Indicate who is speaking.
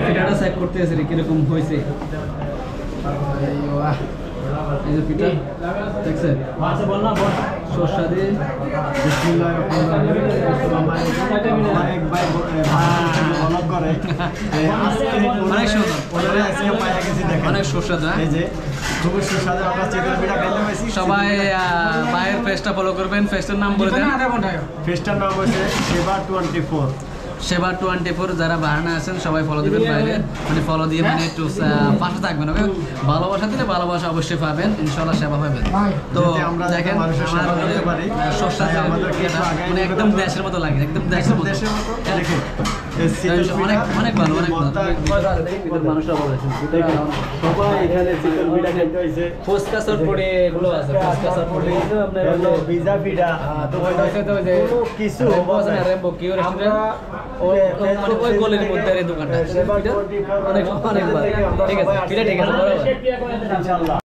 Speaker 1: পিঠাটা চেক করতে আছে কিরকম হয়েছে। এই যে পিঠা দেখছেন সরষা দিয়ে অনেক সুস্বাদু। সবাই ভাইয়ের পেজটা ফলো করবেন। পেজটার নাম বলে দেন।
Speaker 2: পেজটার নাম হচ্ছে সেবা 24।
Speaker 1: যারা বাহানা আছেন সবাই ফলো দিবেন বাইরে, মানে ফলো দিয়ে মানে একটু পাশে থাকবেন। ওকে, ভালোবাসা দিলে ভালোবাসা অবশ্যই পাবেন, ইনশাআল্লাহ সেবা পাবেন। তো দেখেন মানে একদম দেশের মতো লাগে, একদম দেশের মতো। অনেক অনেক ভালো, অনেক ভালো। মানুষরা বলেছেন সবাই এখানে চিকেন পিঠা খেতে হয়েছে। ফুচকা চটপটি এগুলো আছে, ফুচকা চটপটি আপনার হলো পিজা পিঠা, তো কিছু রেম্বো কি ওই গলির মধ্যে এই দোকানটা অনেক অনেক ভালো। ঠিক আছে, ঠিক আছে।